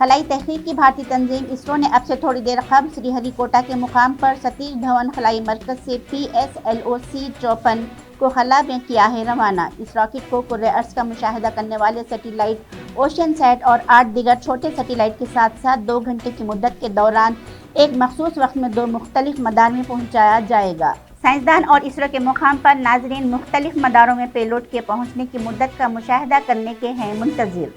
خلائی تحقیق کی بھارتی تنظیم اسرو نے اب سے تھوڑی دیر قبل سری ہری کوٹا کے مقام پر ستیش دھون خلائی مرکز سے PSLO-C54 کو خلا میں کیا ہے روانہ۔ اس راکٹ کو کرۂ ارض کا مشاہدہ کرنے والے سیٹلائٹ اوشین سیٹ اور 8 دیگر چھوٹے سیٹلائٹ کے ساتھ ساتھ 2 گھنٹے کی مدت کے دوران ایک مخصوص وقت میں 2 مختلف مدار میں پہنچایا جائے گا۔ سائنسدان اور اسرو کے مقام پر ناظرین مختلف مداروں میں پے لوڈ کے پہنچنے کی مدت کا مشاہدہ کرنے کے ہیں منتظر۔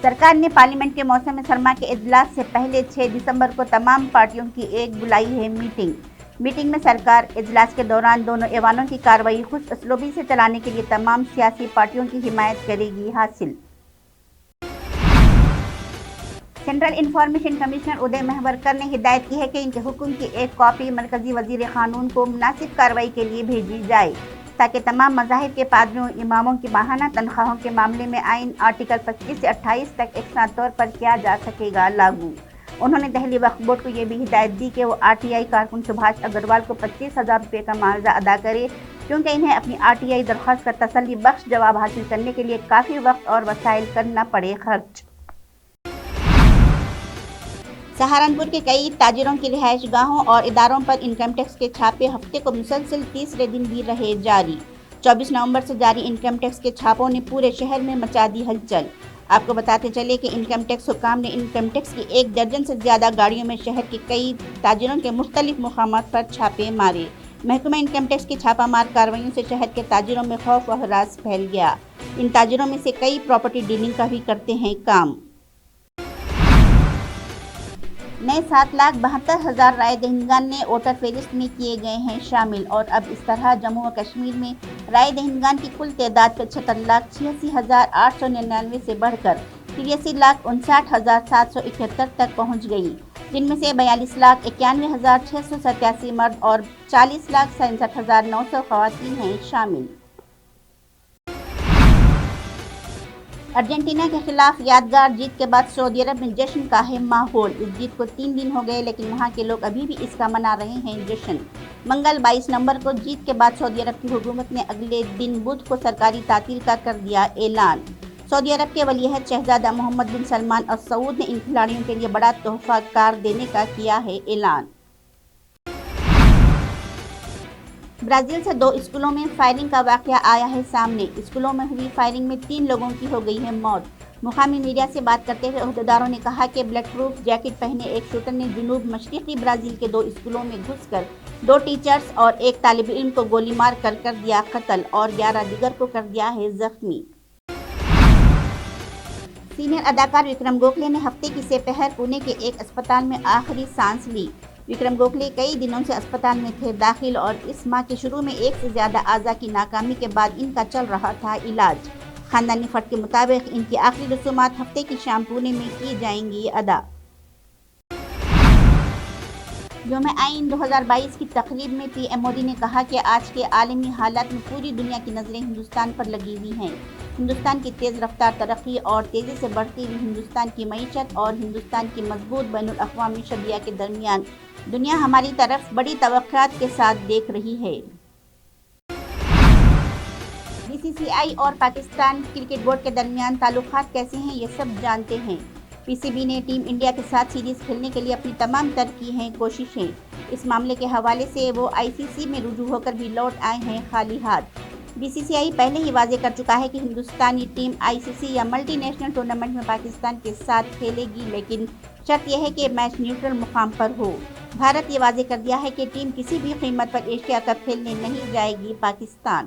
سرکار نے پارلیمنٹ کے موسم سرما کے اجلاس سے پہلے 6 دسمبر کو تمام پارٹیوں کی ایک بلائی ہے میٹنگ میں سرکار اجلاس کے دوران دونوں ایوانوں کی کارروائی خوش اسلوبی سے چلانے کے لیے تمام سیاسی پارٹیوں کی حمایت کرے گی۔ حاصل سینٹرل انفارمیشن کمشنر ادے مہیورکر نے ہدایت کی ہے کہ ان کے حکم کی ایک کاپی مرکزی وزیر قانون کو مناسب کارروائی کے لیے بھیجی جائے تاکہ تمام مذاہب کے پادریوں اماموں کی ماہانہ تنخواہوں کے معاملے میں آئین آرٹیکل 25 سے 28 تک یکساں طور پر کیا جا سکے گا لاگو۔ انہوں نے دہلی وقف بورڈ کو یہ بھی ہدایت دی کہ وہ RTI کارکن سبھاش اگروال کو 25,000 روپے کا معاوضہ ادا کرے کیونکہ انہیں اپنی RTI درخواست کا تسلی بخش جواب حاصل کرنے کے لیے کافی وقت اور وسائل کرنا پڑے خرچ۔ سہارنپور کے کئی تاجروں کی رہائش گاہوں اور اداروں پر انکم ٹیکس کے چھاپے ہفتے کو مسلسل تیسرے دن بھی رہے جاری۔ 24 نومبر سے جاری انکم ٹیکس کے چھاپوں نے پورے شہر میں مچا دی ہلچل۔ آپ کو بتاتے چلے کہ انکم ٹیکس حکام نے انکم ٹیکس کی 1 درجن سے زیادہ گاڑیوں میں شہر کے کئی تاجروں کے مختلف مقامات پر چھاپے مارے۔ محکمہ انکم ٹیکس کی چھاپہ مار کارروائیوں سے شہر کے تاجروں میں خوف و ہراس پھیل گیا۔ ان تاجروں میں سے کئی پراپرٹی ڈیلنگ کا بھی کرتے ہیں کام۔ نئے 7,72,000 رائے دہندگان نے ووٹر فہرست میں کیے گئے ہیں شامل اور اب اس طرح جموں و کشمیر میں رائے دہندگان کی کل تعداد 75,86,899 سے بڑھ کر 83,59,771 تک پہنچ گئی، جن میں سے 42,91,687 مرد اور 40,67,900 خواتین ہیں شامل۔ ارجنٹینا کے خلاف یادگار جیت کے بعد سعودی عرب میں جشن کا ہے ماحول۔ اس جیت کو 3 دن ہو گئے لیکن وہاں کے لوگ ابھی بھی اس کا منا رہے ہیں جشن۔ منگل 22 نومبر کو جیت کے بعد سعودی عرب کی حکومت نے اگلے دن بدھ کو سرکاری تعطیل کا کر دیا اعلان۔ سعودی عرب کے ولیعہد شہزادہ محمد بن سلمان ال سعود نے ان کھلاڑیوں کے لیے بڑا تحفہ کار دینے کا کیا ہے اعلان۔ برازیل سے 2 اسکولوں میں فائرنگ کا واقعہ آیا ہے سامنے۔ اسکولوں میں ہوئی فائرنگ میں 3 لوگوں کی ہو گئی ہے موت۔ مقامی میڈیا سے بات کرتے ہوئے عہدیداروں نے کہا کہ بلٹ پروف جیکٹ پہنے ایک شوٹر نے جنوب مشرقی برازیل کے 2 اسکولوں میں گھس کر 2 ٹیچرز اور ایک طالب علم کو گولی مار کر دیا قتل اور 11 دیگر کو کر دیا ہے زخمی۔ سینئر اداکار وکرم گوکھلے نے ہفتے کی سے پہر پونے کے ایک اسپتال میں آخری سانس لی۔ وکرم گوکھلے کئی دنوں سے اسپتال میں تھے داخل اور اس ماہ کے شروع میں 1 سے زیادہ اعضاء کی ناکامی کے بعد ان کا چل رہا تھا علاج۔ خاندانی فرد کے مطابق ان کی آخری رسومات ہفتے کی شام پونے میں کی جائیں گی ادا۔ یوم آئین 2022 کی تقریب میں PM مودی نے کہا کہ آج کے عالمی حالات میں پوری دنیا کی نظریں ہندوستان پر لگی ہوئی ہیں۔ ہندوستان کی تیز رفتار ترقی اور تیزی سے بڑھتی ہوئی ہندوستان کی معیشت اور ہندوستان کی مضبوط بین الاقوامی شبیہ کے درمیان دنیا ہماری طرف بڑی توقعات کے ساتھ دیکھ رہی ہے۔ BCCI اور پاکستان کرکٹ بورڈ کے درمیان تعلقات کیسے ہیں یہ سب جانتے ہیں۔ PCB نے ٹیم انڈیا کے ساتھ سیریز کھیلنے کے لیے اپنی تمام تر کی ہیں کوششیں۔ اس معاملے کے حوالے سے وہ ICC میں رجوع ہو کر بھی لوٹ آئے ہیں خالی ہاتھ۔ BCCI پہلے ہی واضح کر چکا ہے کہ ہندوستانی ٹیم ICC یا ملٹی نیشنل ٹورنامنٹ میں پاکستان کے ساتھ کھیلے گی لیکن شرط یہ ہے کہ میچ نیوٹرل مقام پر ہو۔ بھارت یہ واضح کر دیا ہے کہ ٹیم کسی بھی قیمت پر ایشیا کپ کھیلنے نہیں جائے گی پاکستان۔